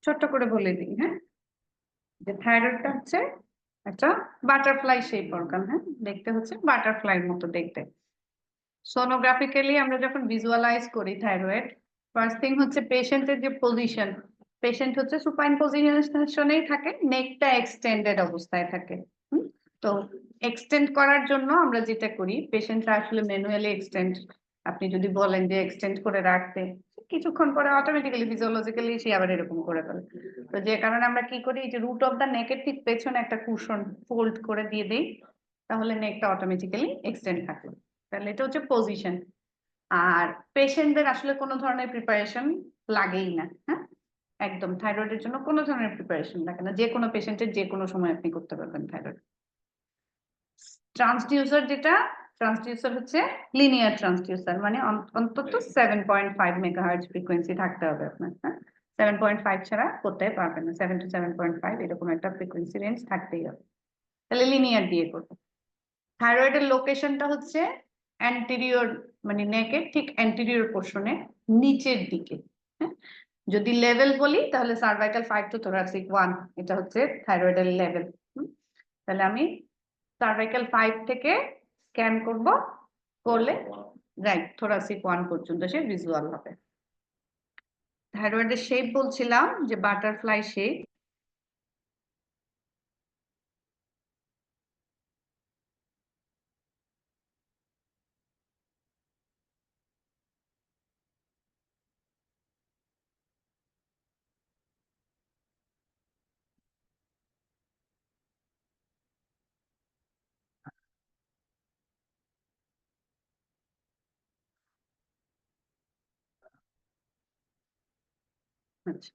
ছোট্ট করে বলে দিই, হ্যাঁ, যে থাইরয়েডটা হচ্ছে একটা বাটারফ্লাই শেপ অর্গান। হ্যাঁ, দেখতে হচ্ছে বাটারফ্লাইয়ের মতো দেখতে। সোনোগ্রাফিক্যালি আমরা যখন ভিজুয়ালাইজ করি থাইরয়েড, ফার্স্ট থিং হচ্ছে পেশেন্টের যে পজিশন, পেশেন্ট হচ্ছে সুপাইন পজিশনেই থাকে, নেকটা এক্সটেন্ডেড অবস্থায় থাকে। তো এক্সটেন্ড করার জন্য আমরা যেটা করি, পেশেন্টরা আসলে ম্যানুয়ালি এক্সটেন্ড, আপনি যদি বলেন যে এক্সটেন্ড করে রাখতে, কিছুক্ষণ পরে অটোমেটিক্যালি ফিজিওলজিক্যালি সে আবার এরকম করে ফেলে। তো যে কারণে আমরা কি করি, যে রুট অফ দা নেকের ঠিক পেছনে একটা কুশন ফোল্ড করে দিয়ে দিই, তাহলে নেকটা অটোমেটিক্যালি এক্সটেন্ড থাকে। তাহলে এটা হচ্ছে পজিশন। আর পেশেন্টদের আসলে কোনো ধরনের প্রিপারেশন লাগেই না। হ্যাঁ, একদম থাইরয়েডের জন্য কোনো ধরনের প্রিপারেশন লাগে না, যে কোনো পেশেন্টের যে কোনো সময় আপনি করতে পারবেন থাইরয়েড। ট্রান্সডিউসার যেটা, ট্রান্সডিউসার হচ্ছে লিনিয়ার ট্রান্সডিউসার, মানে অন্তত 7.5 মেগাহার্জ ফ্রিকোয়েন্সি থাকতে হবে আপনার। হ্যাঁ, 7.5 ছাড়া করতে পারবেন না, 7 to 7.5 এরকম একটা ফ্রিকোয়েন্সি রেঞ্জ থাকতেই হবে। তাহলে লিনিয়ার দিয়ে করবো। থাইরয়েডের লোকেশনটা হচ্ছে অ্যান্টেরিয়র, মানে নেকের ঠিক অ্যান্টেরিয়র পোর্শনে নিচের দিকে। হ্যাঁ, যদি লেভেল বলি তাহলে সার্ভাইকাল 5 to thoracic 1, এটা হচ্ছে থাইরয়েডের লেভেল। তাহলে আমি সার্ভাইকাল 5 থেকে স্ক্যান করব, করলে রাইট thoracic 1 পর্যন্ত সে ভিজুয়াল হবে। থাইরয়েডের শেপ বলছিলাম যে বাটারফ্লাই শেপ। আচ্ছা,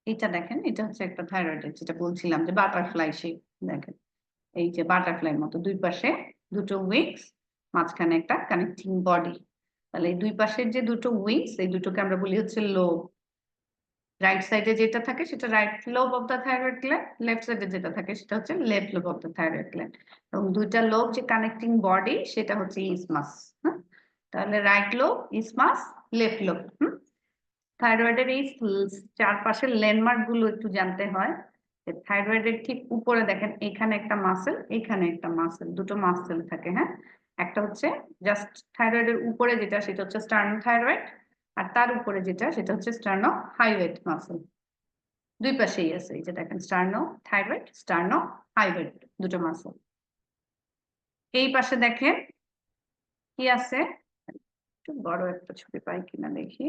এটা দেখেন, এটা হচ্ছে একটা থাইরয়েডের, যেটা বলছিলাম যে বাটারফ্লাই শেপ। দেখেন, এই যে বাটারফ্লাইয়ের মতো দুই পাশে দুটো উইংস, মাঝখানে একটা কানেক্টিং বডি। তাহলে এই দুই পাশের যে দুটো উইংস, এই দুটোকে আমরা বলি হচ্ছে লোব। রাইট সাইডে যেটা থাকে সেটা right lobe of the thyroid gland, left সাইডে যেটা থাকে সেটা হচ্ছে left lobe of the thyroid gland. এবং দুইটা লোব যে কানেক্টিং বডি, সেটা হচ্ছে ইসমাস। হ্যাঁ, তাহলে right lobe, isthmus, left lobe. থাইরয়েডের এই চারপাশের ল্যান্ডমার্ক গুলো একটু জানতে হয়। থাইরয়েডের ঠিক উপরে দেখেন, এখানে একটা মাসেল, এখানে একটা মাসেল, দুটো মাসেল থাকে। হ্যাঁ, একটা হচ্ছে জাস্ট থাইরয়েডের উপরে যেটা, সেটা হচ্ছে স্টার্নো থাইরয়েড, আর তার উপরে যেটা, সেটা হচ্ছে স্টার্নো হাইওয়েড মাসেল। দুই পাশেই আছে, এই যে দেখেন স্টার্নো থাইরয়েড, স্টার্নো হাইওয়েড, দুটো মাসেল। এই পাশে দেখেন কি আছে, একটু বড় একটা ছবি পাই কিনা দেখি।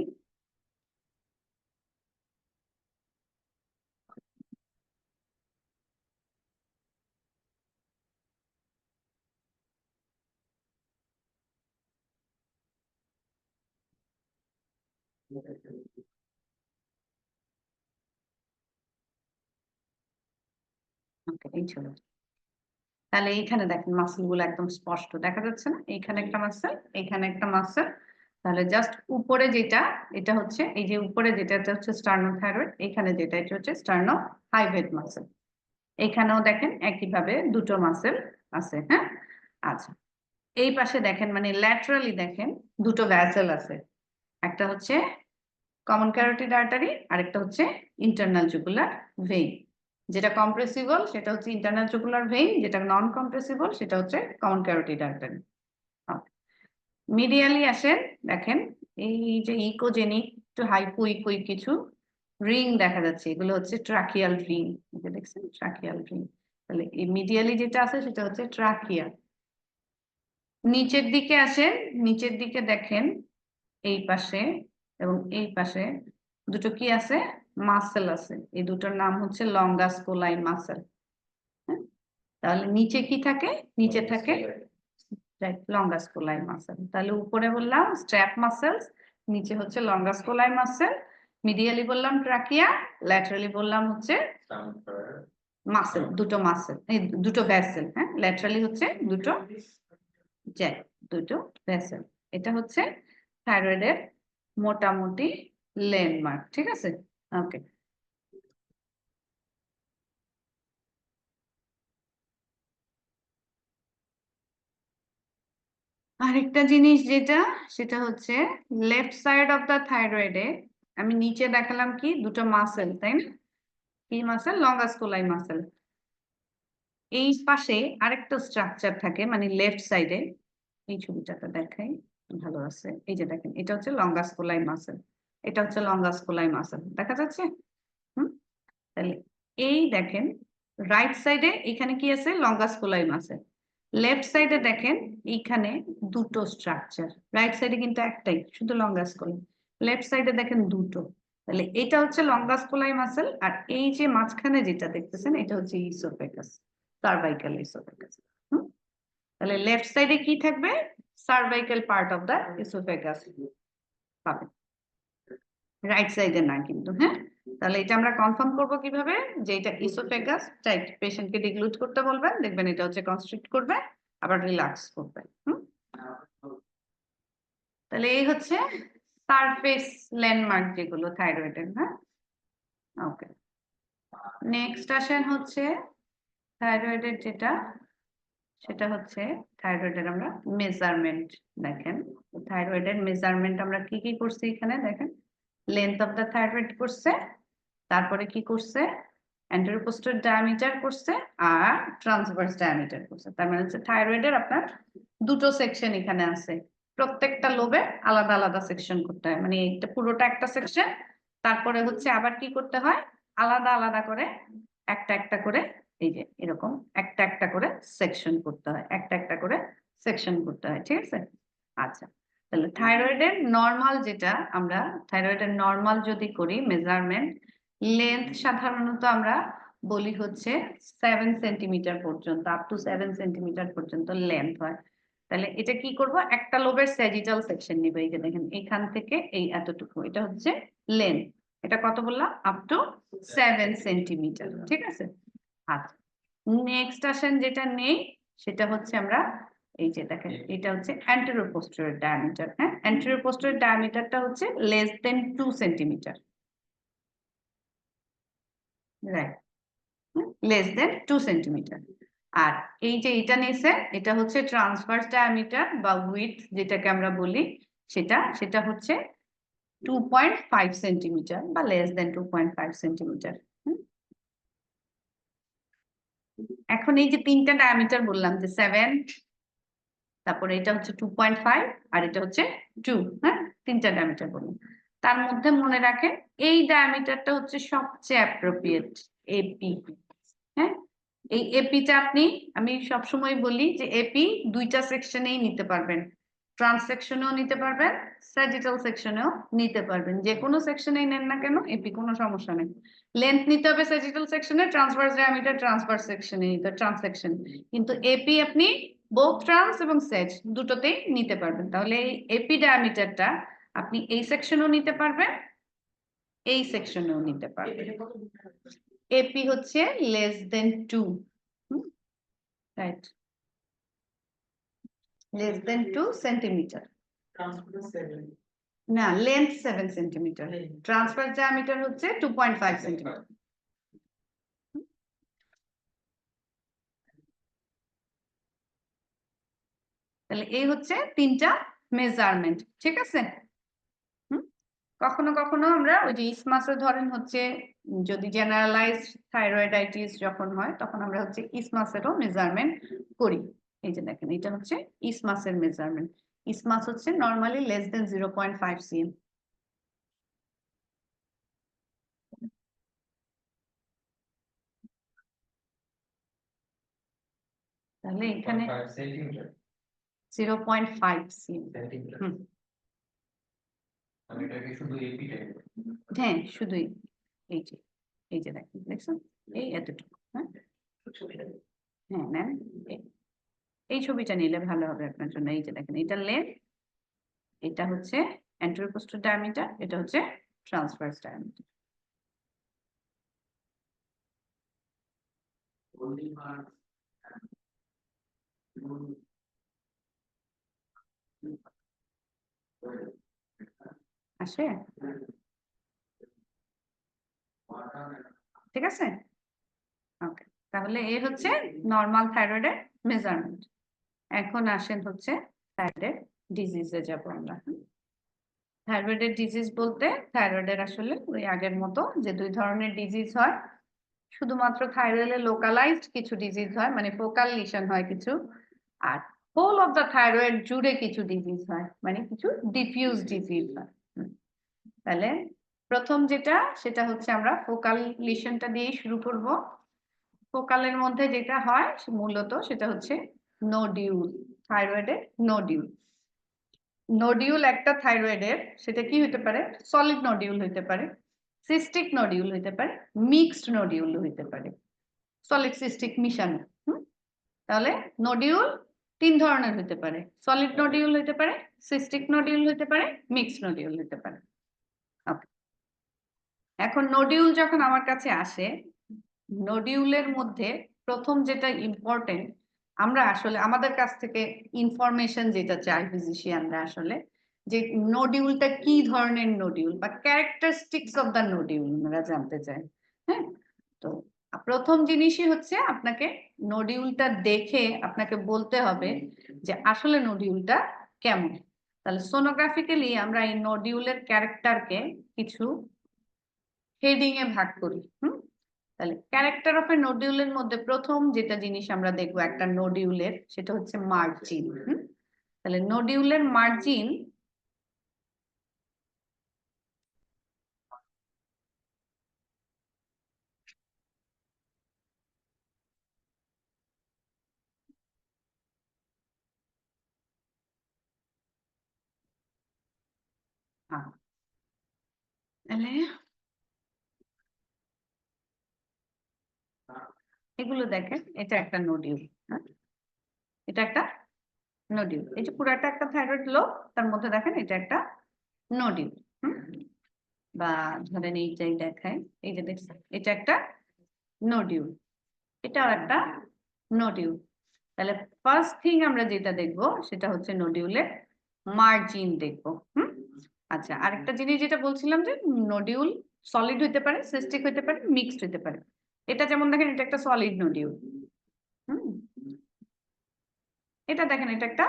এই ছবি, তাহলে এইখানে দেখেন মাসেল গুলো একদম স্পষ্ট দেখা যাচ্ছে না, এইখানে একটা মাসেল, এইখানে একটা মাসেল। তাহলে জাস্ট উপরে যেটা, এটা হচ্ছে এই যে উপরে যেটা, এটা হচ্ছে স্টার্নো থাইরয়েড, এখানে যেটা, এটা হচ্ছে স্টার্নো হাইভেড মাসেল। এখানেও দেখেন একইভাবে দুটো মাসেল আছে। হ্যাঁ, আচ্ছা, এই পাশে দেখেন, মানে ল্যাটারালি দেখেন দুটো ভ্যাসেল আছে, একটা হচ্ছে কমন ক্যারোটিড আর্টারি, আরেকটা হচ্ছে ইন্টারনাল জুগুলার ভেইন। যেটা কম্প্রেসিবল সেটা হচ্ছে ইন্টারনাল জুগুলার ভেইন, যেটা নন কম্প্রেসিবল সেটা হচ্ছে কমন ক্যারোটিড আর্টারি। মিডিয়ালি আসেন, দেখেন এই যে ইকোজেনিক একটু হাইপো ইকোইক কিছু রিং দেখা যাচ্ছে, এগুলো হচ্ছে ট্রাকিয়াল রিং। দেখছেন ট্রাকিয়াল রিং, তাহলে এই মিডিয়ালি যেটা আছে সেটা হচ্ছে ট্রাকিয়া। নিচের দিকে আসেন, নিচের দিকে দেখেন এই পাশে এবং এই পাশে দুটো কি আছে, মাসেল আছে। এই দুটোর নাম হচ্ছে লঙ্গাস কোলাইন মাসেল। তাহলে নিচে কি থাকে, নিচে থাকে লঙ্গাস কোলাই মাসেল। তাহলে উপরে বললাম স্ট্র্যাপ মাসেলস, নিচে হচ্ছে লঙ্গাস কোলাই মাসেল, মিডিয়ালি বললাম ট্রাকিয়া, ল্যাটারালি বললাম হচ্ছে মাসেল, দুটো মাসেল, এই দুটো ভ্যাসেল। হ্যাঁ, ল্যাটারালি হচ্ছে দুটো জ্যাক, দুটো ভ্যাসেল। এটা হচ্ছে থাইরয়েডের মোটামুটি ল্যান্ডমার্ক। ঠিক আছে, ওকে। আরেকটা জিনিস যেটা সেটা হচ্ছে লেফট সাইড অফ দা থাইরয়েডে আমি নিচে দেখালাম কি দুটো মাসেল, তাই না? কি মাসেল? Longus কোলাই muscle. এই পাশে আরেকটা স্ট্রাকচার থাকে, মানে লেফট সাইডে। এই ছবিটাতে দেখাই, ভালো আছে। এই যে দেখেন, এটা হচ্ছে লঙ্গাস কোলাই মাসেল, এটা হচ্ছে লঙ্গাস কোলাই মাসেল, দেখা যাচ্ছে? হুম। তাহলে এই দেখেন রাইট সাইডে এখানে কি আছে? Longus কোলাই muscle. লেফট সাইডে দেখেন এইখানে দুটো স্ট্রাকচার, রাইট সাইডে কিন্তু একটাই, শুধু লঙ্গাস কোলাই। লেফট সাইডে দেখেন দুটো। তাহলে এটা হচ্ছে লঙ্গাস কোলাই মাসেল, আর এই যে মাঝখানে যেটা দেখতেছেন এটা হচ্ছে ইসোফেগাস, সার্ভাইকাল ইসোফেগাস। তাহলে লেফট সাইডে কি থাকবে? Cervical part of the oesophagus পাবেন, রাইট সাইডে না কিন্তু। হ্যাঁ, তাহলে এটা আমরা কনফার্ম করব কিভাবে যে এটা ইসোফেগাস? টাইট পেশেন্টকে ডিগ্লুট করতে বলবেন, দেখবেন এটা হচ্ছে কনস্ট্রিক্ট করবে, আবার রিল্যাক্স করবে। তাহলে এই হচ্ছে সারফেস ল্যান্ডমার্ক যেগুলো থাইরয়েডের। হ্যাঁ, ওকে। নেক্সট আসেন হচ্ছে থাইরয়েডের যেটা, সেটা হচ্ছে থাইরয়েডের আমরা মেজারমেন্ট। দেখেন থাইরয়েডের মেজারমেন্ট আমরা কি কি করছি এখানে দেখেন। লেন্থ অফ দা থাইরয়েড করছে, তারপরে কি করছে? অ্যান্টেরিয়র পোস্টেরিয়র ডায়ামিটার করছে, আর ট্রান্সভার্স ডায়ামিটার করছে। তার মানে হচ্ছে থাইরয়েডের আপনার দুটো সেকশন এখানে আছে, প্রত্যেকটা লোবে আলাদা আলাদা সেকশন করতে হয়, মানে এটা পুরোটা একটা সেকশন। তারপরে হচ্ছে আবার কি করতে হয়? আলাদা আলাদা করে একটা একটা করে, এই যে এরকম একটা একটা করে সেকশন করতে হয়, একটা একটা করে সেকশন করতে হয়। ঠিক আছে? আচ্ছা, তাহলে থাইরয়েডের নর্মাল যেটা, আমরা থাইরয়েডের নর্মাল যদি করি মেজারমেন্ট, লেন্থ সাধারণত আমরা বলি হচ্ছে 7 সেন্টিমিটার পর্যন্ত, আপ টু 7 সেন্টিমিটার পর্যন্ত লেন্থ হয়। তাহলে এটা কি করব? একটা লোবের স্যাজিটাল সেকশন নিবে, এই যে দেখেন এখান থেকে এই এতটুকু, এটা হচ্ছে লেন্থ। এটা কত বললাম? Up to 7 centimetre. ঠিক আছে? আচ্ছা, নেক্সট আসেন যেটা নেই, সেটা হচ্ছে আমরা এই যে দেখেন এটা হচ্ছে অ্যান্টেরিয়র পোস্টেরিয়র ডায়ামিটার। হ্যাঁ, অ্যান্টেরিয়র পোস্টেরিয়র ডায়ামিটারটা হচ্ছে less than 2 centimetre, right? Less than 2 centimetre. আর এই যে এটা নিছে, এটা হচ্ছে ট্রান্সভার্স ডায়ামিটার বা উইডথ যেটাকে আমরা বলি, সেটা সেটা হচ্ছে 2.5 সেন্টিমিটার বা লেস দেন 2.5 সেন্টিমিটার। এখন এই যে তিনটা ডায়ামিটার বললাম, যে 7, তারপরে এটা হচ্ছে 2.5, আর এটা হচ্ছে 2। হ্যাঁ, তিনটা ডায়ামিটার বললাম। তার মধ্যে মনে রাখেন এই ডায়ামিটারটা হচ্ছে সবচেয়ে অ্যাপ্রোপ্রিয়েট, এপি। হ্যাঁ, এই এপিটা আপনি, আমি সবসময় বলি যে এপি দুইটা সেকশনেই নিতে পারবেন, ট্রান্স সেকশনেও নিতে পারবেন, স্যাজিটাল সেকশনেও নিতে পারবেন। যে কোনো সেকশনেই নেন না কেন এপি, কোনো সমস্যা নেই। লেন্থ নিতে হবে স্যাজিটাল সেকশনে, ট্রান্সভার্স ডায়ামিটার ট্রান্সভার্স সেকশনে নিতে, ট্রান্স সেকশন। কিন্তু এপি আপনি বোথ ট্রান্স এবং সেজ দুটোতেই নিতে পারবেন। তাহলে এই এপি ডায়ামিটারটা আপনি এই সেকশনেও নিতে পারবেন, এই সেকশনেও নিতে পারবেন। এপি হচ্ছে less than 2, right? Less than 2 centimetre. না, লেন্থ 7 সেন্টিমিটার, ট্রান্সফার ডায়ামিটার হচ্ছে 2.5 সেন্টিমিটার। তাহলে এই হচ্ছে তিনটা মেজারমেন্ট। ঠিক আছে? কখনো কখনো আমরা ওই যে ইসমাসে ধরেন হচ্ছে, যদি জেনারেলাইজড থাইরয়েডাইটিস যখন হয় তখন আমরা হচ্ছে ইসমাসেরও মেজারমেন্ট করি। এই যে দেখেন এটা হচ্ছে ইসমাসের মেজারমেন্ট। ইসমাস হচ্ছে নরমালি লেস দেন 0.5 cm। তাহলে এখানে 0.5 cm। হ্যাঁ, শুধুই এই যে, এই যে দেখেন, দেখছেন এই এতটুকু। হ্যাঁ, হ্যাঁ নেন, এই ছবিটা নিলে ভালো হবে আপনার জন্য। এই যে দেখেন এটা লেন্থ, এটা হচ্ছে অ্যান্টেরিয়র পোস্টেরিয়র ডায়ামিটার, এটা হচ্ছে ট্রান্সভার্স ডায়ামিটার। আসে? ঠিক আছে, ওকে। তাহলে এই হচ্ছে নর্মাল থাইরয়েডের মেজারমেন্ট। এখন আসেন হচ্ছে থাইরয়েডের ডিজিজে যাব আমরা। থাইরয়েডের ডিজিজ বলতে থাইরয়েডের আসলে ওই আগের মতো যে দুই ধরনের ডিজিজ হয়, শুধুমাত্র থাইরয়েডে লোকালাইজড কিছু ডিজিজ হয়, মানে ফোকাল লিশন হয় কিছু, আর হোল অফ দ্য থাইরয়েড জুড়ে কিছু ডিজিজ হয়, মানে কিছু ডিফিউজ ডিজিজ হয়। তাহলে প্রথম যেটা সেটা হচ্ছে আমরা ফোকাল লিশনটা দিয়ে শুরু করব। ফোকালের মধ্যে যেটা হয় মূলত সেটা হচ্ছে নোডিউল, থাইরয়েডের নোডিউল। নোডিউল একটা থাইরয়েডের সেটা কি হতে পারে, সলিড নোডিউল হতে পারে, সিস্টিক নোডিউল হতে পারে, মিক্সড নোডিউল হতে পারে, সলিড সিস্টিক মিশানো। তাহলে নোডিউল তিন ধরনের হতে পারে, সলিড নোডিউল হতে পারে, সিস্টিক নোডিউল হতে পারে, মিক্সড নোডিউল হতে পারে। এখন নোডিউল যখন আমার কাছে আসে, নোডিউলের মধ্যে প্রথম যেটা ইম্পর্টেন্ট, আমরা আসলে আমাদের কাছ থেকে ইনফরমেশন যেটা চাই ফিজিশিয়ানরা আসলে, যে নোডিউলটা কি ধরনের নোডিউল বা ক্যারেক্টারিস্টিক্স অফ দ্য নোডিউল আমরা জানতে চাই। হ্যাঁ, তো প্রথম জিনিসই হচ্ছে আপনাকে নোডিউলটা দেখে আপনাকে বলতে হবে যে আসলে নোডিউলটা কেমন। তাহলে সোনোগ্রাফিক্যালি আমরা এই নোডিউলের ক্যারেক্টারকে কিছু হেডিং এ ভাগ করি। তাহলে ক্যারেক্টার অফ এ নোডিউলের মধ্যে প্রথম যেটা জিনিস আমরা দেখবো একটা নোডিউলের, সেটা হচ্ছে মার্জিন। তাহলে নোডিউলের মার্জিন তাহলে এগুলো দেখেন, এটা একটা নোডিউল। এটা একটা নোডিউল, এই যে পুরাটা একটা থাইরয়েড লোব, তার মধ্যে দেখেন এটা একটা নোডিউল। বা ধরেন এইটাই দেখায়, এই যে দেখছেন এটা একটা নোডিউল, এটাও একটা নোডিউল। তাহলে ফার্স্ট থিং আমরা যেটা দেখবো সেটা হচ্ছে নোডিউলের মার্জিন দেখবো। আচ্ছা, আরেকটা জিনিস যেটা বলছিলাম যে নোডিউল সলিড হতে পারে, সিস্টিক হতে পারে, মিক্সড হতে পারে। এটা যেমন দেখেন এটা একটা সলিড নোডিউল। এটা দেখেন এটা একটা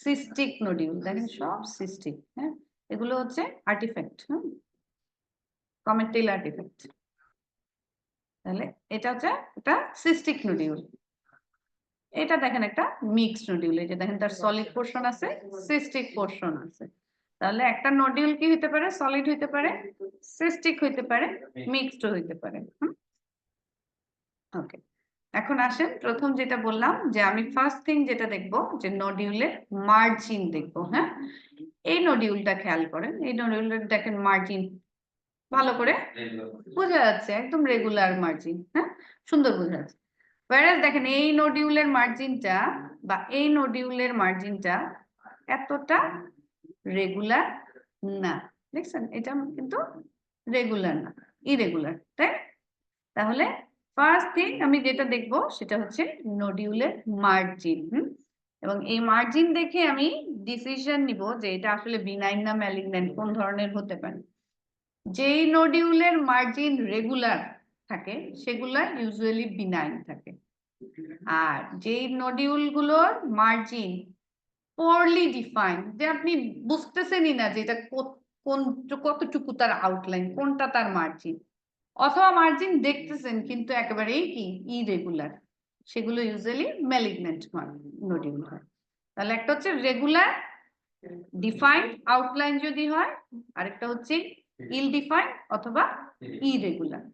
সিস্টিক নোডিউল, দেখেন সব সিস্টিক। হ্যাঁ, এগুলো হচ্ছে আর্টিফ্যাক্ট, কমেন্টাইল আর্টিফ্যাক্ট। তাহলে এটা হচ্ছে একটা সিস্টিক নোডিউল। এটা দেখেন একটা মিক্সড নোডিউল, এই যে দেখেন তার সলিড পোরশন আছে, সিস্টিক পোরশন আছে। তাহলে একটা নোডিউল কি হতে পারে, সলিড হতে পারে, সিস্টিক হতে পারে, মিক্সড হতে পারে। ওকে, এখন আসেন প্রথম যেটা বললাম যে আমি ফার্স্ট থিং যেটা দেখবো যে নোডিউলের মার্জিন দেখবো। হ্যাঁ, এই নোডিউলটা খেয়াল করেন, এই নোডিউলের দেখেন মার্জিন ভালো করে বোঝা যাচ্ছে, একদম রেগুলার মার্জিন। হ্যাঁ, সুন্দর বোঝা যাচ্ছে। whereas দেখেন এই নোডিউলের মার্জিনটা বা এই নোডিউলের মার্জিনটা এতটা রেগুলার না। দেখছেন এটা কিন্তু রেগুলার না, ইরেগুলার, তাই? তাহলে ফার্স্ট থিং আমি যেটা দেখবো সেটা হচ্ছে নোডিউলের মার্জিন। এবং এই মার্জিন দেখে আমি ডিসিশন নিব যে এটা আসলে বিনাইন না ম্যালিগন্যান্ট, কোন ধরনের হতে পারে। যেই নোডিউলের মার্জিন রেগুলার থাকে সেগুলা ইউজুয়ালি বিনাইন থাকে, আর যেই নোডিউল গুলোর মার্জিন পোরলি ডিফাইন্ড, যে আপনি বুঝতেছেনই না যে এটা কোন কতটুকু তার আউটলাইন, কোনটা তার মার্জিন, অথবা মার্জিন দেখতেছেন কিন্তু একেবারেই কি ইরেগুলার, সেগুলো ইউজুয়ালি ম্যালিগন্যান্ট নোডিউল হয়। তাহলে একটা হচ্ছে রেগুলার ডিফাইন্ড আউটলাইন যদি হয়, আরেকটা হচ্ছে ইল ডিফাইন্ড অথবা ইরেগুলার।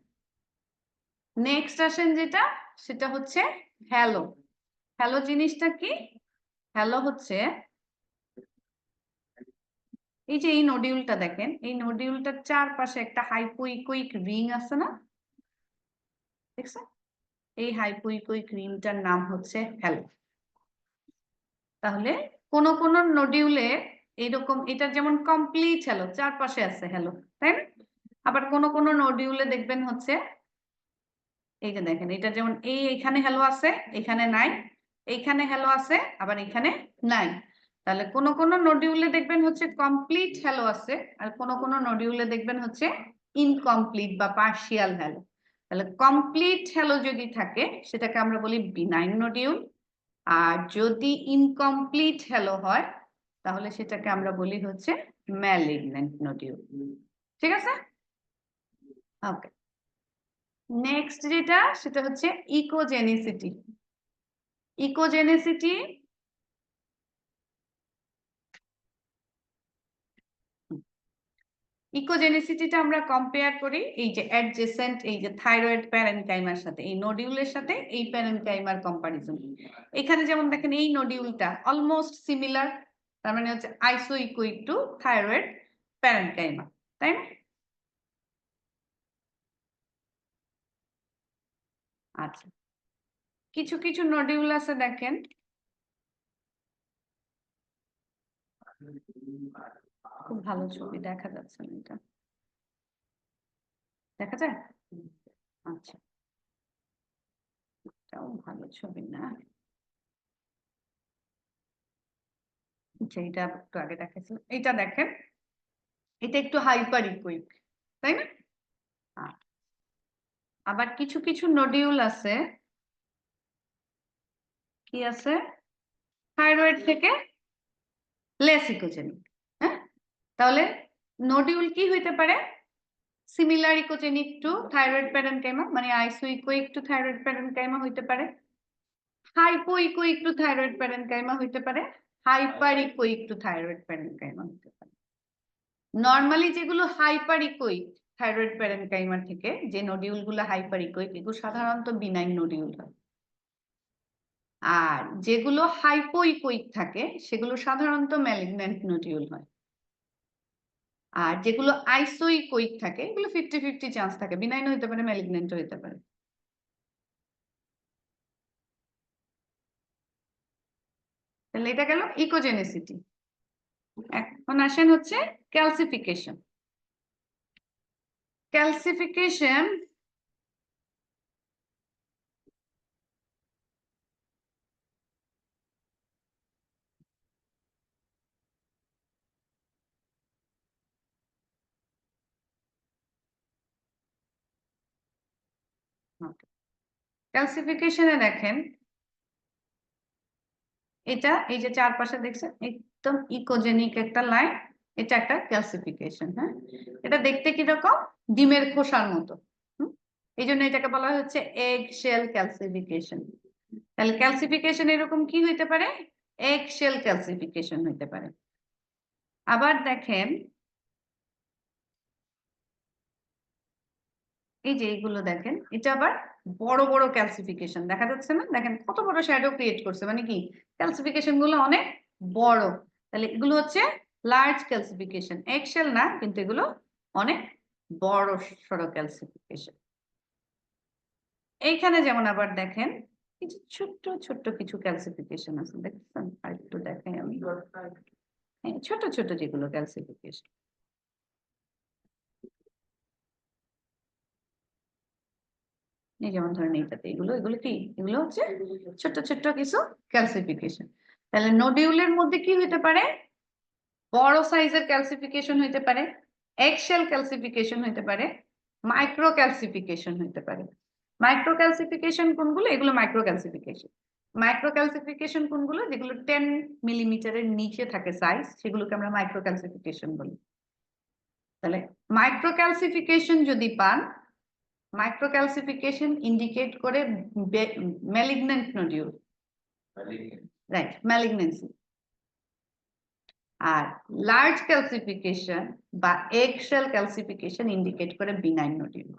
নেক্সট আসেন যেটা সেটা হচ্ছে হ্যালো। হ্যালো জিনিসটা কি? হ্যালো হচ্ছে এই যে এই নোডিউলটা দেখেন, এই নোডিউলটার চারপাশে একটা হাইপোইকোইক রিং আছে না, দেখছেন? এই হাইপোইকোইক রিংটার নাম হচ্ছে হ্যালো। তাহলে কোন কোন নোডিউলে এইরকম, এটা যেমন কমপ্লিট হ্যালো, চারপাশে আছে হ্যালো, তাই না? আবার কোন কোন নোডিউলে দেখবেন হচ্ছে এই যে দেখেন এটা যেমন এই এখানে হ্যালো আছে, এখানে নাই, এইখানে হ্যালো আছে, আবার এখানে নাই। তাহলে কোন কোন নোডিউলে দেখবেন হচ্ছে কমপ্লিট হ্যালো আছে, আর কোন কোন নোডিউলে দেখবেন হচ্ছে ইনকমপ্লিট বা পার্শিয়াল হ্যালো। তাহলে কমপ্লিট হ্যালো যদি থাকে সেটাকে আমরা বলি বিনাইন নোডিউল, আর যদি ইনকমপ্লিট হ্যালো হয় তাহলে সেটাকে আমরা বলি হচ্ছে ম্যালিগন্যান্ট নোডিউল। ঠিক আছে, ওকে। নেক্সট যেটা সেটা হচ্ছে ইকোজেনিসিটি। ইকোজেনিসিটি ইকোজেনিসিটিটা আমরা কম্পেয়ার করি এই যে অ্যাডজেসেন্ট এই যে থাইরয়েড প্যারেনকাইমার সাথে, এই নোডিউলের সাথে এই প্যারেনকাইমার কম্পারিজন। এখানে যেমন দেখেন এই নোডিউলটা অলমোস্ট সিমিলার, তার মানে হচ্ছে আইসোইকুইক টু থাইরয়েড প্যারেনকাইমা, তাই না? আচ্ছা, কিছু কিছু নোডিউল আছে দেখেন, খুব ভালো ছবি দেখা যাচ্ছে না, এটা দেখা যায়? আচ্ছা, এটাও ভালো ছবি না। আচ্ছা, এটা একটু আগে দেখাচ্ছিলাম, এটা দেখেন, এটা একটু হাইপার ইকুইক, তাই না? আবার কিছু কিছু নোডিউল আছে, কি আছে, থাইরয়েড থেকে লেস ইকোজেনিক। হ্যাঁ, তাহলে নোডিউল কি হইতে পারে? Similar echogenic to thyroid parenchyma, মানে আইসোইকুইক টু থাইরয়েড প্যারেনকাইমা হইতে পারে, হাইপোইকুইক টু থাইরয়েড প্যারেনকাইমা হইতে পারে, হাইপার ইকুইক টু থাইরয়েড প্যারেনকাইমা হইতে পারে। নরমালি যেগুলো হাইপার ইকুইক থাইরয়েড প্যারেনকাইমা থেকে, যে নোডিউল গুলো হাইপার ইকুইক, এগুলো সাধারণত বিনাইন নোডিউল হয়। আর যেগুলো হাইপোইকুইক থাকে সেগুলো সাধারণত ম্যালিগন্যান্ট নোডিউল হয়। আর যেগুলো আইসোইকুইক থাকে এগুলো 50-50 চান্স থাকে, বিনাইন হইতে পারে, ম্যালিগন্যান্ট হইতে পারে। তাহলে এটা গেল ইকোজেনিসিটি। এখন আসেন হচ্ছে ক্যালসিফিকেশন। ক্যালসিফিকেশন ক্যালসিফিকেশনে দেখেন, এটা এই যে চারপাশে দেখছেন একদম ইকোজেনিক একটা লাইন, এটা একটা ক্যালসিফিকেশন। হ্যাঁ, এটা দেখতে কিরকম, ডিমের খোসার মতো। এই জন্য এটাকে বলা হচ্ছে এগ শেল ক্যালসিফিকেশন। তাহলে ক্যালসিফিকেশন এরকম কি হইতে পারে, এগ শেল ক্যালসিফিকেশন হইতে পারে। আবার দেখেন এই যে এইগুলো দেখেন, এটা আবার বড় বড় ক্যালসিফিকেশন, দেখা যাচ্ছে না? দেখেন কত বড় শ্যাডো ক্রিয়েট করছে, মানে কি ক্যালসিফিকেশন গুলো অনেক বড়। তাহলে এগুলো হচ্ছে লার্জ ক্যালসিফিকেশন, এগশেল না, কিন্তু এগুলো অনেক বড় সড়ো ক্যালসিফিকেশন। এইখানে যেমন আবার দেখেন এই যে ছোট্ট ছোট্ট কিছু ক্যালসিফিকেশন আছে, দেখছেন? আর একটু দেখাই আমি, হ্যাঁ, ছোট ছোট যেগুলো ক্যালসিফিকেশন, এই যেমন ধরেন এইটাতে, এগুলো এগুলো কি, এগুলো হচ্ছে ছোট্ট ছোট্ট কিছু ক্যালসিফিকেশন। তাহলে নোডিউলের মধ্যে কি হইতে পারে, বড় সাইজের ক্যালসিফিকেশন হইতে পারে, এগশেল ক্যালসিফিকেশন হইতে পারে, মাইক্রো ক্যালসিফিকেশন হইতে পারে। মাইক্রো ক্যালসিফিকেশন কোনগুলো, এগুলো মাইক্রো ক্যালসিফিকেশন। মাইক্রো ক্যালসিফিকেশন কোনগুলো, যেগুলো 10 মিলিমিটারের নিচে থাকে সাইজ, সেগুলোকে আমরা মাইক্রো ক্যালসিফিকেশন বলি। তাহলে মাইক্রো ক্যালসিফিকেশন যদি পান, মাইক্রো ক্যালসিফিকেশন ইন্ডিকেট করে ম্যালিগন্যান্ট নোডিউল, রাইট, ম্যালিগন্যান্সি। আর লার্জ ক্যালসিফিকেশন বা এগশেল ক্যালসিফিকেশন ইন্ডিকেট করে benign nodule.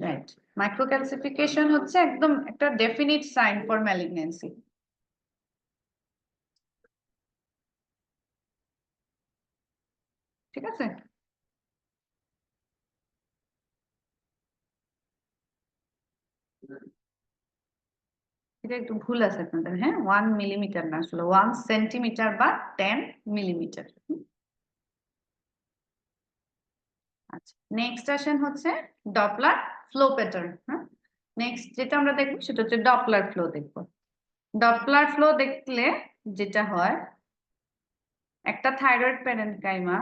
Right, micro calcification হচ্ছে একদম একটা ডেফিনিট সাইন ফর ম্যালিগন্যান্সি। ঠিক আছে, এটা একটু ভুল আছে আপনাদের, হ্যাঁ, 1 মিলিমিটার না, আসলে 1 সেন্টিমিটার বা 10 মিলিমিটার। আচ্ছা, নেক্সট আসেন হচ্ছে ডপলার ফ্লো প্যাটার্ন। হ্যাঁ, নেক্সট যেটা আমরা দেখবো সেটা হচ্ছে ডপলার ফ্লো দেখবো। ডপলার ফ্লো দেখলে যেটা হয়, একটা থাইরয়েড প্যারেনকাইমা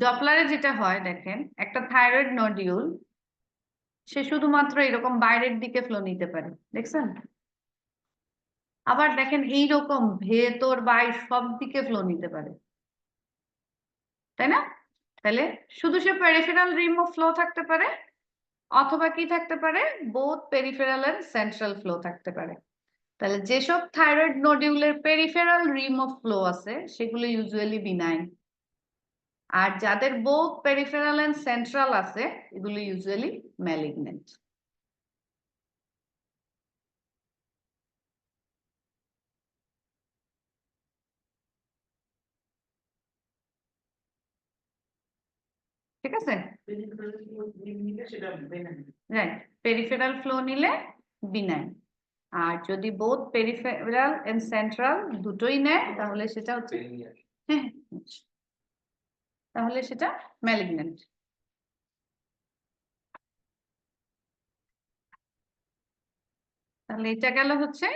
ডপলারে যেটা হয় দেখেন, একটা থাইরয়েড নডিউল সে শুধুমাত্র এরকম বাইরের দিকে ফ্লো নিতে পারে, দেখছেন? আবার দেখেন এইরকম ভেতর বাইর সব দিকে ফ্লো নিতে পারে, তাই না? তাহলে শুধু সে পেরিফেরাল রিম অফ ফ্লো থাকতে পারে, অথবা কি থাকতে পারে, both peripheral and central flow থাকতে পারে। তাহলে যেসব থাইরয়েড নডিউলের পেরিফেরাল রিম অফ ফ্লো আছে সেগুলো ইউজুয়ালি বিনাইন, আর যাদের বোথ পেরিফেরাল এন্ড সেন্ট্রাল আছে এগুলো ইউজুয়ালি ম্যালিগনেন্ট। ঠিক আছে, রাইট, পেরিফেরাল ফ্লো নিলে বিনাইন, আর যদি বোথ পেরিফেরাল এন্ড সেন্ট্রাল দুটোই নেয় তাহলে সেটা হচ্ছে, হ্যাঁ, তাহলে সেটা ম্যালিগনেন্ট। তাহলে এটা গেল হচ্ছে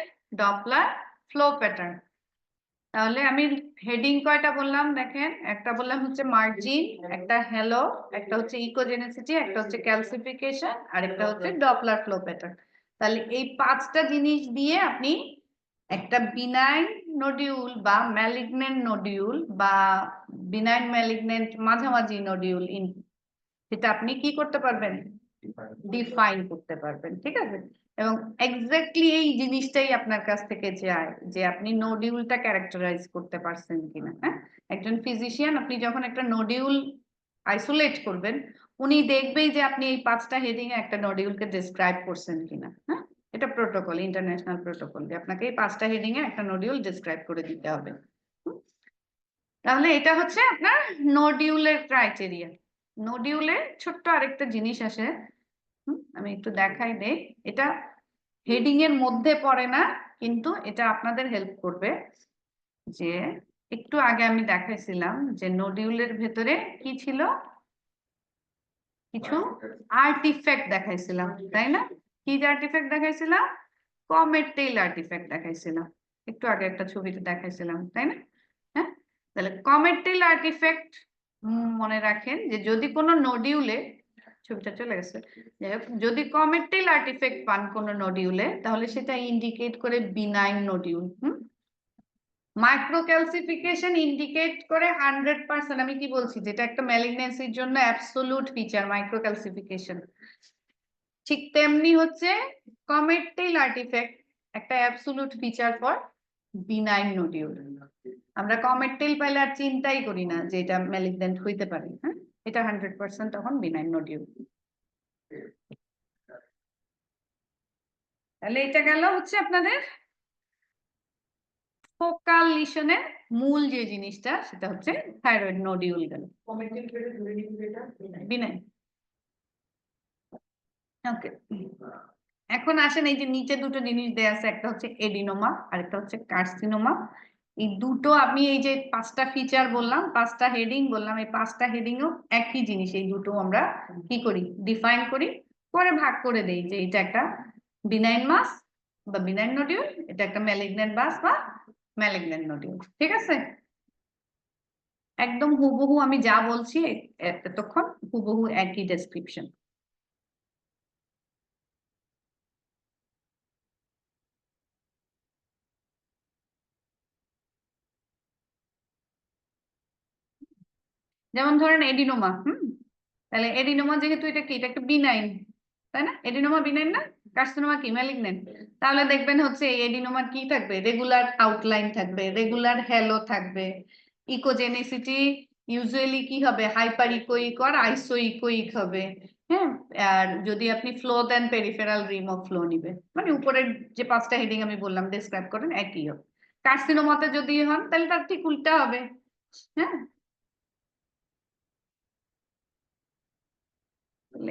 ডপলার ফ্লো প্যাটার্ন। তাহলে আমি হেডিং কয়টা বললাম দেখেন, একটা বললাম হচ্ছে মার্জিন, একটা হ্যালো, একটা হচ্ছে ইকোজেনেসিটি, একটা হচ্ছে ক্যালসিফিকেশন, আর একটা হচ্ছে ডপলার ফ্লো প্যাটার্ন। তাহলে এই পাঁচটা জিনিস দিয়ে আপনি একটা বিনাইন নডিউল বা ম্যালিগনেন্ট নডিউল বা বিনাইন ম্যালিগনেন্ট মাঝামাঝি নডিউল সেটা আপনি কি করতে পারবেন, ডিফাইন করতে পারবেন। ঠিক আছে, এবং এক্স্যাক্টলি এই জিনিসটাই আপনার কাছ থেকে চায় যে আপনি নোডিউলটা ক্যারেক্টারাইজ করতে পারছেন কিনা। হ্যাঁ, একজন ফিজিশিয়ান আপনি যখন একটা নোডিউল আইসোলেট করবেন উনি দেখবেই যে আপনি এই পাঁচটা হেডিং এ একটা নোডিউলকে ডেসক্রাইব করছেন কিনা। হ্যাঁ, এটা প্রোটোকল, ইন্টারন্যাশনাল প্রোটোকল, যে আপনাকে এই পাঁচটা হেডিং এ একটা নোডিউল ডেসক্রাইব করে দিতে হবে। তাহলে এটা হচ্ছে আপনার নোডিউলের ক্রাইটেরিয়া। নোডিউলে ছোট্ট আরেকটা জিনিস আসে, আমি একটু দেখাই দেই, এটা হেডিং এর মধ্যে পড়ে না কিন্তু এটা আপনাদের হেল্প করবে। যে একটু আগে আমি দেখাইছিলাম যে নোডিউলের ভেতরে কি ছিল, কিছু আর্টিফ্যাক্ট দেখাইছিলাম, তাই না? কি আর্টিফ্যাক্ট দেখাইছিলাম? কমেট টেইল আর্টিফ্যাক্ট দেখাইছিলাম, একটু আগে একটা ছবিতে দেখাইছিলাম, তাই না? হ্যাঁ, তাহলে কমেট টেইল আর্টিফ্যাক্ট মনে রাখেন যে যদি কোনো নোডিউলে, ছবিটা চলে গেছে, যদি কমেট টেইল আর্টিফ্যাক্ট পান কোনো নোডিউলে তাহলে সেটা ইন্ডিকেট করে বিনাইন নোডিউল। মাইক্রোক্যালসিফিকেশন ইন্ডিকেট করে 100%, আমি কি বলছি, যেটা একটা ম্যালিগন্যান্সির জন্য অ্যাবসোলুট ফিচার মাইক্রোক্যালসিফিকেশন, ঠিক তেমনি হচ্ছে কমেট টেইল আর্টিফ্যাক্ট একটা absolute feature for benign nodule. আমরা কমেট টেইল পাইলে আর চিন্তাই করি না যে এটা ম্যালিগন্যান্ট হইতে পারে। হ্যাঁ, এটা 100% তখন বিনাইন নোডিউল। তাহলে এটা গেল হচ্ছে আপনাদের ফোকাল লিশনের মূল যে জিনিসটা সেটা হচ্ছে থাইরয়েড নোডিউল গেল বিনাইন। ওকে, এখন আসেন এই যে নিচে দুটো জিনিস দেয়া আছে, একটা হচ্ছে এডিনোমা আর একটা হচ্ছে কার্সিনোমা। এই দুটো আমি এই যে পাঁচটা ফিচার বললাম, পাঁচটা হেডিং বললাম, এই পাঁচটা হেডিংও একই জিনিস, এই দুটো আমরা কি করি, ডিফাইন করি, করে ভাগ করে দেই যে এটা একটা বিনাইন মাস বা বিনাইন নডিউল, এটা একটা ম্যালিগন্যান্ট মাস বা ম্যালিগন্যান্ট নডিউল। ঠিক আছে, একদম হুবহু আমি যা বলছি এতক্ষণ হুবহু একই ডেসক্রিপশন। যেমন ধরেন এডিনোমা, তাহলে এডিনোমা যেহেতু এটা কি, এটা একটা বিনাইন, তাই না? এডিনোমা বিনাইন না, কার্সিনোমা কি ম্যালিগন্যান্ট। তাহলে দেখবেন হচ্ছে এই এডিনোমার কি থাকবে, রেগুলার আউটলাইন থাকবে, রেগুলার হ্যালো থাকবে, ইকোজেনেসিটি ইউজুয়ালি কি হবে, হাইপার ইকোইক আর আইসো ইকোইক হবে। হ্যাঁ, আর যদি আপনি ফ্লো দেন পেরিফেরাল রিম অফ ফ্লো নিবে, মানে উপরের যে পাঁচটা হেডিং আমি বললাম ডেসক্রাইব করেন একই হবে। কার্সিনোমাতে যদি হন তাহলে তার ঠিক উল্টা হবে। হ্যাঁ,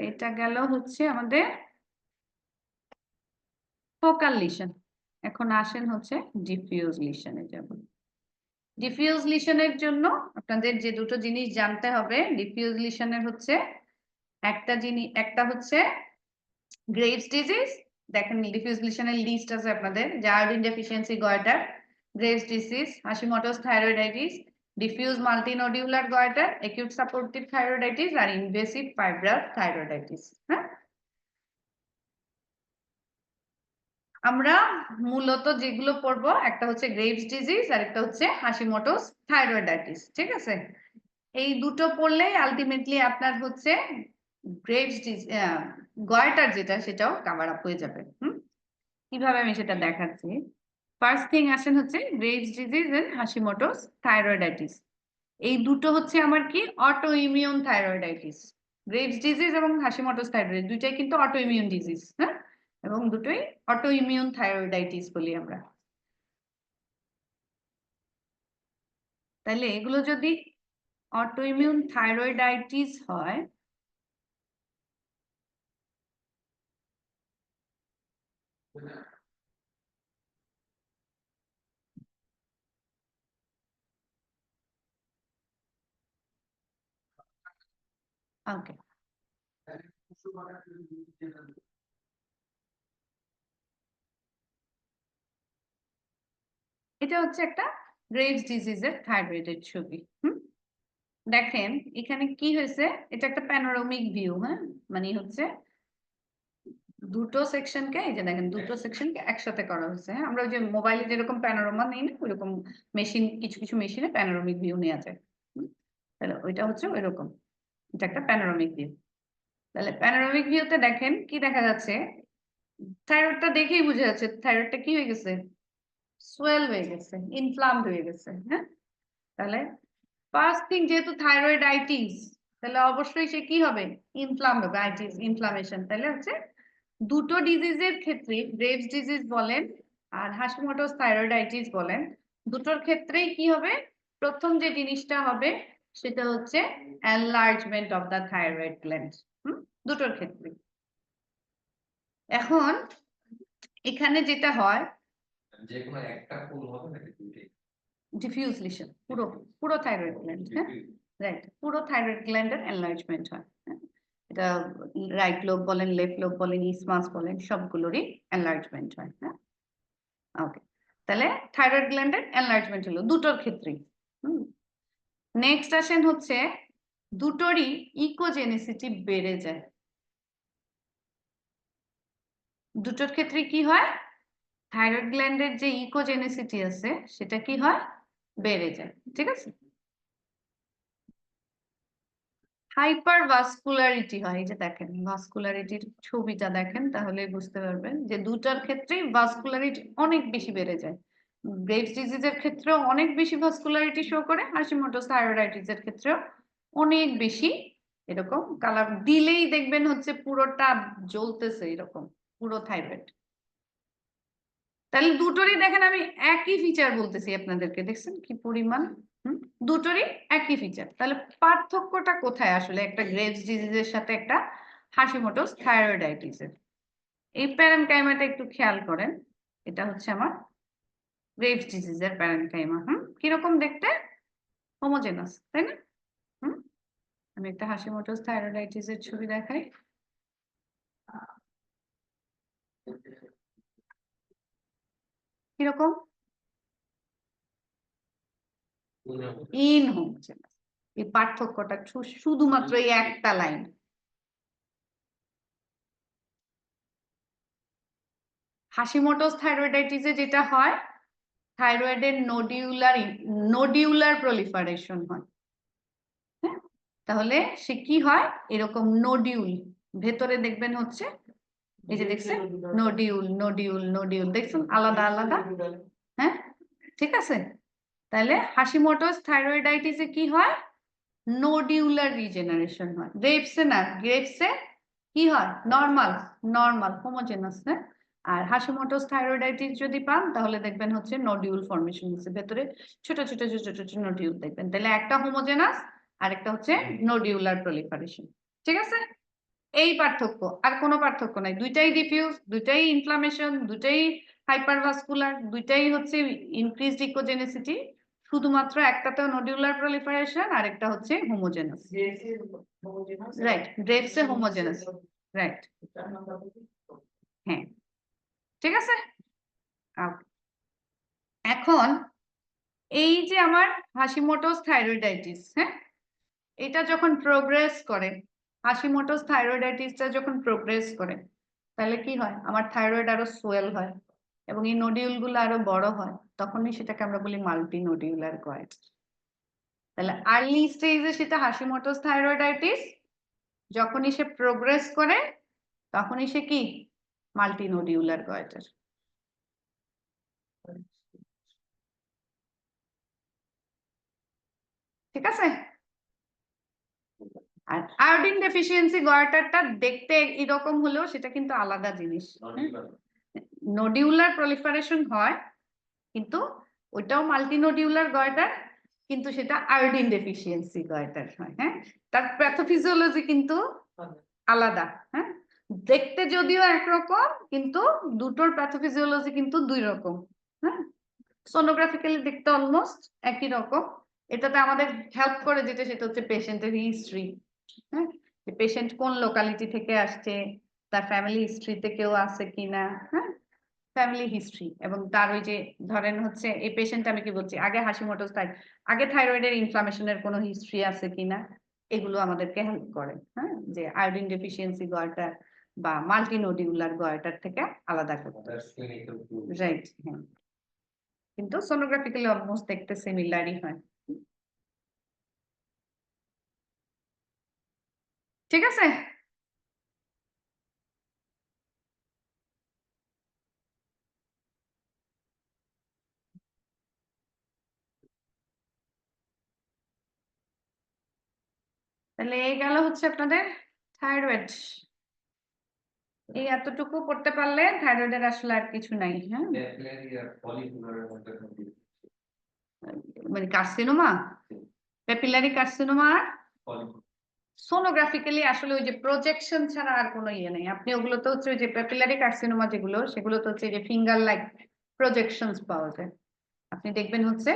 এটা গেল হচ্ছে আমাদের ফোকাল লিশন। এখন আসেন হচ্ছে ডিফিউজ লিশনে যাব। ডিফিউজ লিশনের জন্য আপনাদের যে দুটো জিনিস জানতে হবে ডিফিউজ লিশনের হচ্ছে, একটা জিনিস, একটা হচ্ছে গ্রেভস ডিজিজ। দেখেন ডিফিউজ লিশনের লিস্ট আছে আপনাদের, যে iodine deficiency goitre, Graves disease, Hashimoto's thyroiditis, diffuse multinodular goitre, acute suppurative thyroiditis আর ইনভেসিভ ফাইব্রাল থাইরয়েডাইটিস। হ্যাঁ, আমরা মূলত যেগুলো পড়বো একটা হচ্ছে গ্রেভস ডিজিজ আর একটা হচ্ছে হাশিমোটোস থাইরয়েডাইটিস। ঠিক আছে, এই দুটো পড়লেই আলটিমেটলি আপনার হচ্ছে গ্রেভস গয়টার যেটা সেটাও কভার আপ হয়ে যাবে। কিভাবে আমি সেটা দেখাচ্ছি। ফার্স্ট থিং আসেন হচ্ছে গ্রেভস ডিজিজ এন্ড হাশিমোটোস থাইরয়েডাইটিস। এই দুটো হচ্ছে আমার কি auto immune thyroiditis. Graves disease এবং হাশিমোটোস থাইরয়েড দুইটাই কিন্তু অটো ইমিউন ডিজিজ। হ্যাঁ, এবং দুটোই অটো ইমিউন থাইরয়েডাইটিস বলি আমরা। তাহলে এগুলো যদি অটো ইমিউন থাইরয়েডাইটিস হয়, ওকে, এটা হচ্ছে একটা গ্রেভস ডিজিজের থাইরয়েডের ছবি। দেখেন এখানে কি হয়েছে, এটা একটা প্যানোরামিক ভিউ। হ্যাঁ, মানে হচ্ছে দুটো সেকশনকে, এই যে দেখেন দুটো সেকশনকে একসাথে করা হয়েছে। হ্যাঁ, আমরা ওই যে মোবাইলে যেরকম প্যানোরামা নেই না, ওইরকম মেশিন, কিছু কিছু মেশিনে প্যানোরামিক ভিউ নেওয়া যায়। তাহলে ওইটা হচ্ছে ওইরকম, এটা একটা প্যানোরামিক ভিউ। তাহলে প্যানোরামিক ভিউতে দেখেন কি দেখা যাচ্ছে, থাইরয়েডটা দেখেই বোঝা যাচ্ছে থাইরয়েডটা কি হয়ে গেছে, সোয়েল হয়ে গেছে, ইনফ্লামড হয়ে গেছে। হ্যাঁ, তাহলে ফার্স্ট থিং যেহেতু থাইরয়েডাইটিস, তাহলে অবশ্যই সে কি হবে, ইনফ্লামড হবে, আইটিস ইনফ্লামেশন। তাহলে হচ্ছে দুটো ডিজিজের ক্ষেত্রে, গ্রেভস ডিজিজ বলেন আর হাশিমোটোস থাইরয়েডাইটিস বলেন, দুটোর ক্ষেত্রেই কি হবে, প্রথম যে জিনিসটা হবে সেটা হচ্ছে enlargement of the thyroid gland. দুটোর ক্ষেত্রে। এখন এখানে যেটা হয়, যে কোনো একটা ফুল হবে নাকি দুটোই? ডিফিউজ লিশন, পুরো পুরো থাইরয়েড গ্ল্যান্ড। হ্যাঁ, রাইট, পুরো থাইরয়েড গ্ল্যান্ডের এনলার্জমেন্ট হয়। এটা রাইট লোব বলেন, লেফট লোব বলেন, ইসমাস বলেন, সবগুলোরই এনলার্জমেন্ট হয়। হ্যাঁ, ওকে, তাহলে থাইরয়েড গ্ল্যান্ডের এনলার্জমেন্ট হলো দুটোর ক্ষেত্রেই। নেক্সট আসেন হচ্ছে দুটোরই ইকোজেনিসিটি বেড়ে যায়। দুটোর ক্ষেত্রে কি হয়, থাইরয়েড গ্ল্যান্ডের যে ইকোজেনিসিটি আছে সেটা কি হয়, বেড়ে যায়। ঠিক আছে, হাইপার ভাস্কুলারিটি হয়। এই যে দেখেন ভাস্কুলারিটির ছবিটা দেখেন, তাহলে বুঝতে পারবেন যে দুটার ক্ষেত্রেই ভাস্কুলারিটি অনেক বেশি বেড়ে যায়। গ্রেভস ডিজিজের ক্ষেত্রেও অনেক বেশি ভাস্কুলারিটি শো করে, হাশিমোটোস থাইরয়েডাইটিসের ক্ষেত্রেও অনেক বেশি। এরকম কালার দিলেই দেখবেন হচ্ছে পুরোটা জ্বলতেছে এরকম, পুরো থাইরয়েড। তাহলে দুটোরই দেখেন আমি একই ফিচার বলতেছি আপনাদেরকে, দেখছেন কি পরিমাণ, দুটোরই একই ফিচার। তাহলে পার্থক্যটা কোথায় আসলে একটা গ্রেভস ডিজিজের সাথে একটা হাশিমোটোস থাইরয়েডাইটিসের? এই প্যারেনকাইমাটা একটু খেয়াল করেন, এটা হচ্ছে আমার গ্রেভস ডিজিজের প্যারেনকাইমা। কিরকম দেখতে, হোমোজেনাস, তাই না? আমি একটা হাশিমোটোস থাইরয়েডাইটিসের ছবি দেখাই। কিরকম, ইনহোমোজেনাস। এই পার্থক্যটা শুধুমাত্র এই একটা লাইন। হাশিমোটোস থাইরয়েডাইটিসে যেটা হয়, থাইরয়েডের নোডিউলার প্রলিফারেশন হয়। হ্যাঁ, তাহলে সে কি হয়, এরকম নোডিউল ভেতরে দেখবেন হচ্ছে, এই যে দেখছেন নোডিউল নোডিউল নোডিউল, দেখছেন আলাদা আলাদা। হ্যাঁ, ঠিক আছে, তাহলে হাশিমোটোস থাইরয়েডাইটিসে কি হয়, নোডিউলার রিজেনারেশন হয়। গ্রেভসে না, গ্রেভসে কি হয়, নরমাল নরমাল হোমোজেনাস। হ্যাঁ, আর হাশিমোটোস থাইরয়েডাইটিস যদি পান তাহলে দেখবেন হচ্ছে নোডিউল ফর্মেশন হচ্ছে, ভেতরে ছোট ছোট ছোট ছোট ছোট নোডিউল দেখবেন। তাহলে একটা হোমোজেনাস আর একটা হচ্ছে নোডিউলার প্রলিফারেশন। ঠিক আছে, এই পার্থক্য, আর কোনো পার্থক্য নাই। দুইটাই ডিফিউজ, দুইটাই ইনফ্লামেশন, দুইটাই হাইপারভাস্কুলার, দুইটাই হচ্ছে ইনক্রিজড ইকোজেনিসিটি। শুধুমাত্র একটাতেও নোডিউলার প্রলিফারেশন আর একটা হচ্ছে হোমোজেনাস। রাইট, গ্রেভসে হোমোজেনাস, রাইট। হ্যাঁ, ঠিক আছে। এখন এই যে আমার হাশিমোটোস থাইরয়েডাইটিস, হ্যাঁ, এটা যখন প্রোগ্রেস করে, হাশিমোটোস থাইরয়েডাইটিসটা যখন প্রোগ্রেস করে, তাহলে কি হয়, আমার থাইরয়েড আরো সোয়েল হয় এবং এই নোডিউল গুলো আরো বড় হয়, তখনই সেটাকে আমরা বলি মাল্টি নোডিউলার গয়েটার। তাহলে আর্লি স্টেজে সেটা হাশিমোটোস থাইরয়েডাইটিস, যখনই সে প্রোগ্রেস করে তখনই সে কি মাল্টি নোডিউলার গয়েটার। ঠিক আছে। আর আয়োডিন ডেফিসিয়েন্সি গয়েটারটা দেখতে এরকম হলেও সেটা কিন্তু আলাদা জিনিস। নোডিউলার প্রলিফারেশন হয়, কিন্তু ওইটাও মাল্টিনোডিউলার গয়টার, কিন্তু সেটা আয়োডিন ডেফিসিয়েন্সি গয়টার হয়। হ্যাঁ, তার প্যাথোফিজিওলজি কিন্তু আলাদা। হ্যাঁ, দেখতে যদিও একরকম, কিন্তু দুটোর প্যাথোফিজিওলজি কিন্তু দুই রকম। হ্যাঁ, সোনোগ্রাফিক্যালি দেখতে অলমোস্ট একই রকম। এটাতে আমাদের হেল্প করে যেটা, সেটা হচ্ছে পেশেন্টের হিস্ট্রি। হ্যাঁ, পেশেন্ট কোন লোকালিটি থেকে আসছে, তার ফ্যামিলি হিস্ট্রিতে কেউ আছে কিনা, হ্যাঁ, ফ্যামিলি হিস্ট্রি, এবং তার ওই যে ধরেন হচ্ছে এই পেশেন্ট, আমি কি বলছি, আগে হাশিমোটোস আগে থাইরয়েডের ইনফ্লামেশনের কোনো হিস্ট্রি আছে কিনা, এগুলো আমাদেরকে হেল্প করে। হ্যাঁ, যে আয়োডিন ডেফিসিয়েন্সি গয়টার বা মাল্টিনোডিউলার গয়টার থেকে আলাদা করতে। রাইট, হ্যাঁ, কিন্তু সোনোগ্রাফিক্যালি অলমোস্ট দেখতে সিমিলারই হয়। ঠিক আছে। তাহলে এই গেল হচ্ছে আপনাদের থাইরয়েড। এই এতটুকু পড়তে পারলে থাইরয়েডের আসলে আর কিছু নাই। হ্যাঁ, মানে কার্সিনোমা, প্যাপিলারি কার্সিনোমা, সোনোগ্রাফিক্যালি আসলে ওই যে প্রজেকশন ছাড়া আর কোনো ইয়ে নেই। আপনি ওগুলো তো হচ্ছে ওই যে প্যাপিলারি কার্সিনোমা যেগুলো, সেগুলো তো হচ্ছে যে ফিঙ্গার লাইক প্রজেকশনস পাওয়া যায়। আপনি দেখবেন হচ্ছে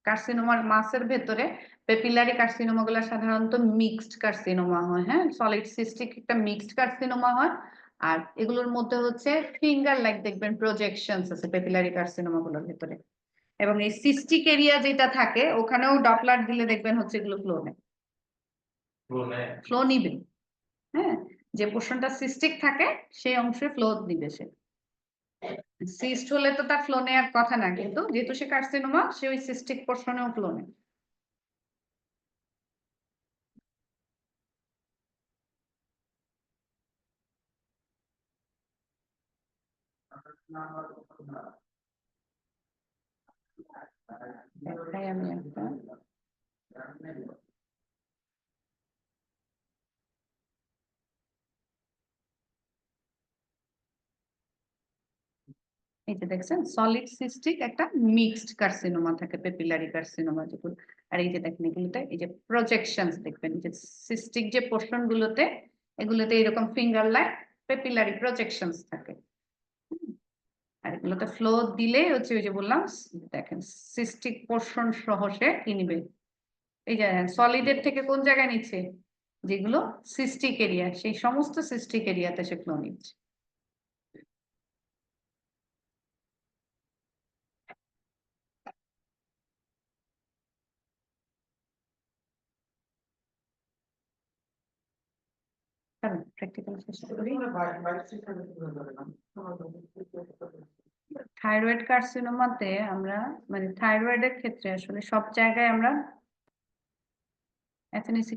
কার্সিনোমার মাসের ভেতরে পেপিলারি কার্সিনোমা গুলো সাধারণত মিক্সড কার্সিনোমা হয়। হ্যাঁ, সলিড সিস্টিক একটা মিক্সড কার্সিনোমা হয়, আর এগুলোর মধ্যে হচ্ছে ফিঙ্গার লাইক দেখবেন প্রজেকশনস আছে পেপিলারি কার্সিনোমা গুলোর ভেতরে। এবং এই সিস্টিক এরিয়া যেটা থাকে, ওখানেও ডপলার দিলে দেখবেন হচ্ছে এগুলো ফ্লো নিবে। হ্যাঁ, যে পোর্শনটা সিস্টিক থাকে সেই অংশে ফ্লো দিবে সে। সিস্ট হলে তো তার ফ্লো নেওয়ার কথা না, কিন্তু যেহেতু সে কার্সিনোমা, সে ওই সিস্টিক পোর্শনেও ফ্লো নেয়। দেখাই আমি একটা, এই যে দেখছেন সলিড সিস্টিক একটা মিক্সড কার্সিনোমা থাকে, পেপিলারি কার্সিনোমা যেগুলো। আর এই যে দেখেন এগুলোতে এই যে প্রজেকশনস দেখবেন, যে সিস্টিক যে পোর্শন গুলোতে, এগুলোতে এরকম ফিঙ্গার লাইক পেপিলারি প্রজেকশনস থাকে। আর এগুলোতে ফ্লো দিলে হচ্ছে ওই যে বললাম, দেখেন সিস্টিক পোর্শন সহ সে কি নিবে। এই যে সলিডের থেকে কোন জায়গায় নিচ্ছে, যেগুলো সিস্টিক এরিয়া, সেই সমস্ত সিস্টিক এরিয়াতে সে ফ্লো নিচ্ছে। কারণ প্র্যাকটিক্যাল শেষ করি। থাইরয়েড কার্সিনোমাতে আমরা, মানে থাইরয়েডের ক্ষেত্রে আসলে সব জায়গায় আমরা এথনিসিটি